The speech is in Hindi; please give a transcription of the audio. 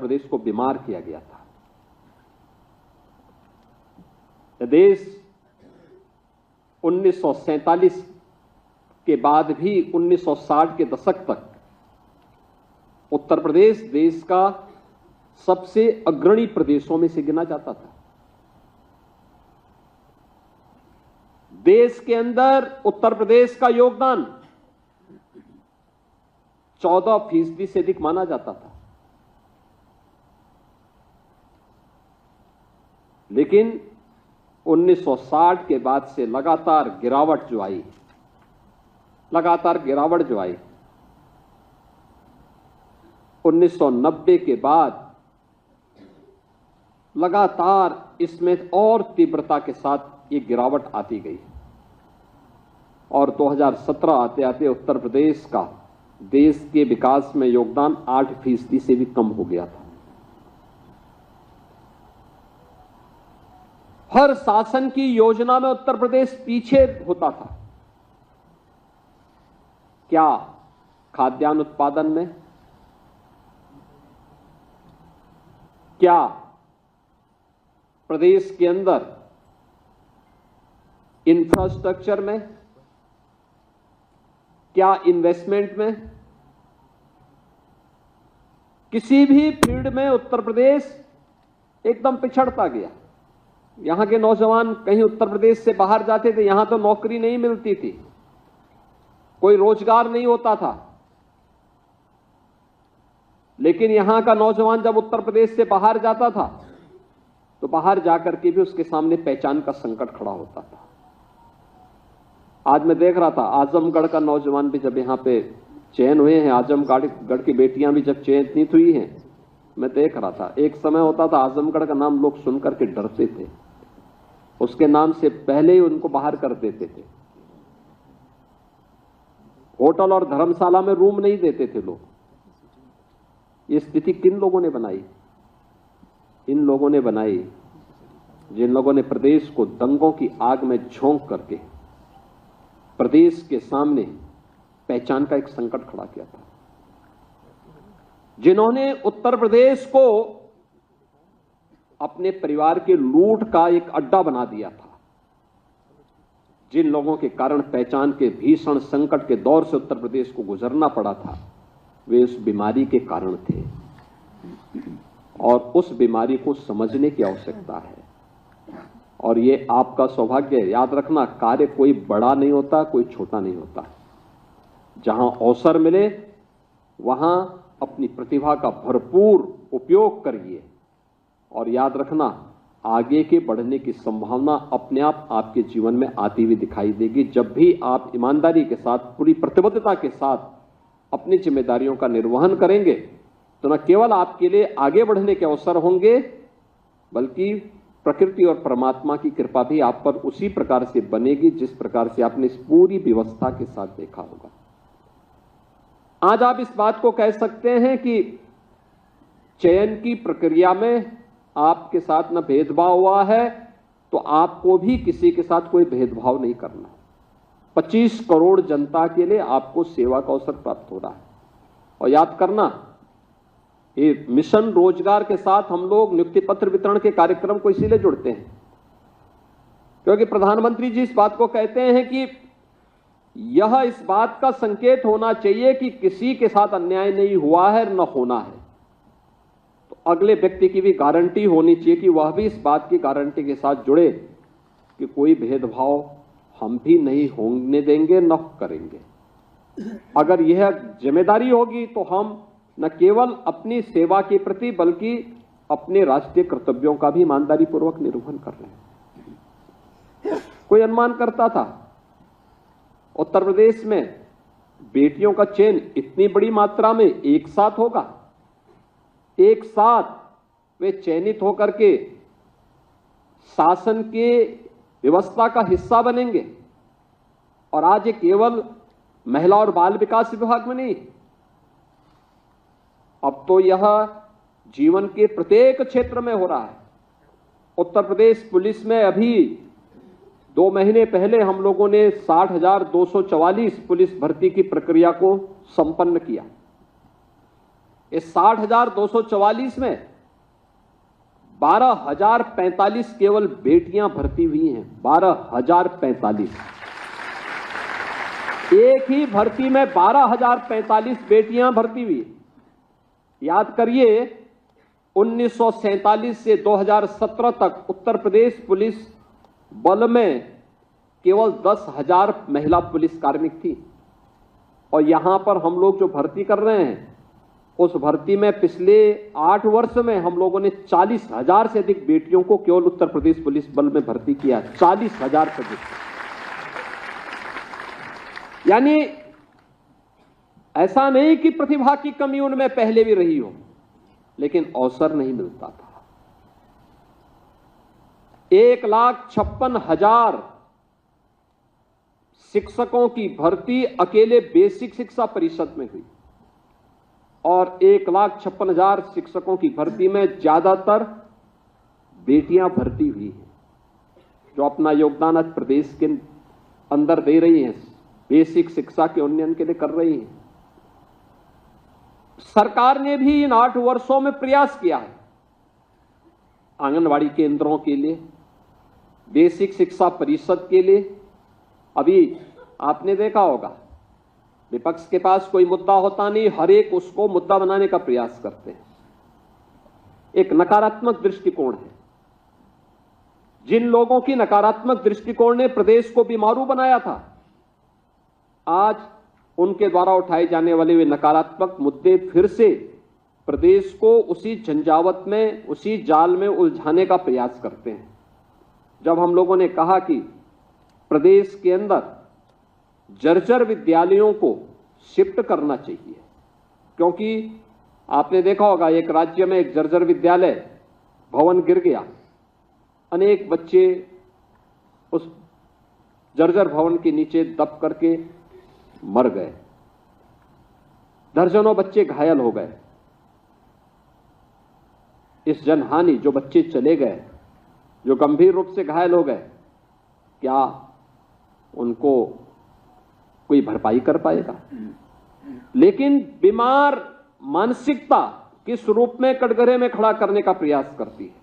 प्रदेश को बीमार किया गया था। यह देश 1947 के बाद भी 1960 के दशक तक उत्तर प्रदेश देश का सबसे अग्रणी प्रदेशों में से गिना जाता था। देश के अंदर उत्तर प्रदेश का योगदान 14% से अधिक माना जाता था। लेकिन 1960 के बाद से लगातार गिरावट जो आई 1990 के बाद लगातार इसमें और तीव्रता के साथ ये गिरावट आती गई और 2017 आते आते उत्तर प्रदेश का देश के विकास में योगदान 8% से भी कम हो गया था। हर शासन की योजना में उत्तर प्रदेश पीछे होता था। क्या खाद्यान्न उत्पादन में, क्या प्रदेश के अंदर इंफ्रास्ट्रक्चर में, क्या इन्वेस्टमेंट में, किसी भी फील्ड में उत्तर प्रदेश एकदम पिछड़ता गया। यहां के नौजवान कहीं उत्तर प्रदेश से बाहर जाते थे, यहां तो नौकरी नहीं मिलती थी, कोई रोजगार नहीं होता था। लेकिन यहां का नौजवान जब उत्तर प्रदेश से बाहर जाता था तो बाहर जाकर के भी उसके सामने पहचान का संकट खड़ा होता था। आज मैं देख रहा था आजमगढ़ का नौजवान भी जब यहां पे चयन हुए हैं, आजमगढ़ की बेटियां भी जब चयनित हुई हैं, मैं देख रहा था एक समय होता था आजमगढ़ का नाम लोग सुनकर के डरते थे, उसके नाम से पहले ही उनको बाहर कर देते थे। होटल और धर्मशाला में रूम नहीं देते थे लोग। ये स्थिति किन लोगों ने बनाई? इन लोगों ने बनाई जिन लोगों ने प्रदेश को दंगों की आग में झोंक करके प्रदेश के सामने पहचान का एक संकट खड़ा किया था, जिन्होंने उत्तर प्रदेश को अपने परिवार के लूट का एक अड्डा बना दिया था। जिन लोगों के कारण पहचान के भीषण संकट के दौर से उत्तर प्रदेश को गुजरना पड़ा था, वे उस बीमारी के कारण थे और उस बीमारी को समझने की आवश्यकता है। और ये आपका सौभाग्य है। याद रखना, कार्य कोई बड़ा नहीं होता, कोई छोटा नहीं होता। जहां अवसर मिले वहां अपनी प्रतिभा का भरपूर उपयोग करिए और याद रखना, आगे के बढ़ने की संभावना अपने आप आपके जीवन में आती हुई दिखाई देगी जब भी आप ईमानदारी के साथ, पूरी प्रतिबद्धता के साथ अपनी जिम्मेदारियों का निर्वहन करेंगे। तो न केवल आपके लिए आगे बढ़ने के अवसर होंगे, बल्कि प्रकृति और परमात्मा की कृपा भी आप पर उसी प्रकार से बनेगी जिस प्रकार से आपने इस पूरी व्यवस्था के साथ देखा होगा। आज आप इस बात को कह सकते हैं कि चयन की प्रक्रिया में आपके साथ न भेदभाव हुआ है, तो आपको भी किसी के साथ कोई भेदभाव नहीं करना। 25 करोड़ जनता के लिए आपको सेवा का अवसर प्राप्त हो रहा है। और याद करना, ये मिशन रोजगार के साथ हम लोग नियुक्ति पत्र वितरण के कार्यक्रम को इसीलिए जुड़ते हैं क्योंकि प्रधानमंत्री जी इस बात को कहते हैं कि यह इस बात का संकेत होना चाहिए कि किसी के साथ अन्याय नहीं हुआ है, न होना है। तो अगले व्यक्ति की भी गारंटी होनी चाहिए कि वह भी इस बात की गारंटी के साथ जुड़े कि कोई भेदभाव हम भी नहीं होने देंगे, न करेंगे। अगर यह जिम्मेदारी होगी तो हम न केवल अपनी सेवा के प्रति बल्कि अपने राष्ट्रीय कर्तव्यों का भी ईमानदारी पूर्वक निर्वहन कर रहे हैं। कोई अनुमान करता था उत्तर प्रदेश में बेटियों का चयन इतनी बड़ी मात्रा में एक साथ होगा, एक साथ वे चयनित होकर के शासन के व्यवस्था का हिस्सा बनेंगे। और आज ये केवल महिला और बाल विकास विभाग में नहीं, अब तो यह जीवन के प्रत्येक क्षेत्र में हो रहा है। उत्तर प्रदेश पुलिस में अभी 2 महीने पहले हम लोगों ने 60,244 पुलिस भर्ती की प्रक्रिया को संपन्न किया। इस 60,244 में 12,045 केवल बेटियां भर्ती हुई हैं। 12,045। एक ही भर्ती में 12,045 बेटियां भर्ती हुई। याद करिए, 1947 से 2017 तक उत्तर प्रदेश पुलिस बल में केवल 10,000 महिला पुलिसकर्मी थी। और यहां पर हम लोग जो भर्ती कर रहे हैं, उस भर्ती में पिछले 8 वर्ष में हम लोगों ने 40,000 से अधिक बेटियों को केवल उत्तर प्रदेश पुलिस बल में भर्ती किया। 40,000 से अधिक। यानी ऐसा नहीं कि प्रतिभा की कमी उनमें पहले भी रही हो, लेकिन अवसर नहीं मिलता था। 1,56,000 शिक्षकों की भर्ती अकेले बेसिक शिक्षा परिषद में हुई और 1,56,000 शिक्षकों की भर्ती में ज्यादातर बेटियां भर्ती हुई हैं, जो अपना योगदान आज प्रदेश के अंदर दे रही हैं, बेसिक शिक्षा के उन्नयन के लिए कर रही हैं। सरकार ने भी इन 8 वर्षों में प्रयास किया है। आंगनवाड़ी केंद्रों के लिए, बेसिक शिक्षा परिषद के लिए। अभी आपने देखा होगा, विपक्ष के पास कोई मुद्दा होता नहीं, हर एक उसको मुद्दा बनाने का प्रयास करते हैं। एक नकारात्मक दृष्टिकोण है। जिन लोगों की नकारात्मक दृष्टिकोण ने प्रदेश को बीमारू बनाया था, आज उनके द्वारा उठाए जाने वाले वे नकारात्मक मुद्दे फिर से प्रदेश को उसी झंझावत में, उसी जाल में उलझाने का प्रयास करते हैं। जब हम लोगों ने कहा कि प्रदेश के अंदर जर्जर विद्यालयों को शिफ्ट करना चाहिए, क्योंकि आपने देखा होगा एक राज्य में एक जर्जर विद्यालय भवन गिर गया, अनेक बच्चे उस जर्जर भवन के नीचे दब करके मर गए, दर्जनों बच्चे घायल हो गए। इस जनहानि, जो बच्चे चले गए, जो गंभीर रूप से घायल हो गए, क्या उनको कोई भरपाई कर पाएगा? लेकिन बीमार मानसिकता किस रूप में कटघरे में खड़ा करने का प्रयास करती है।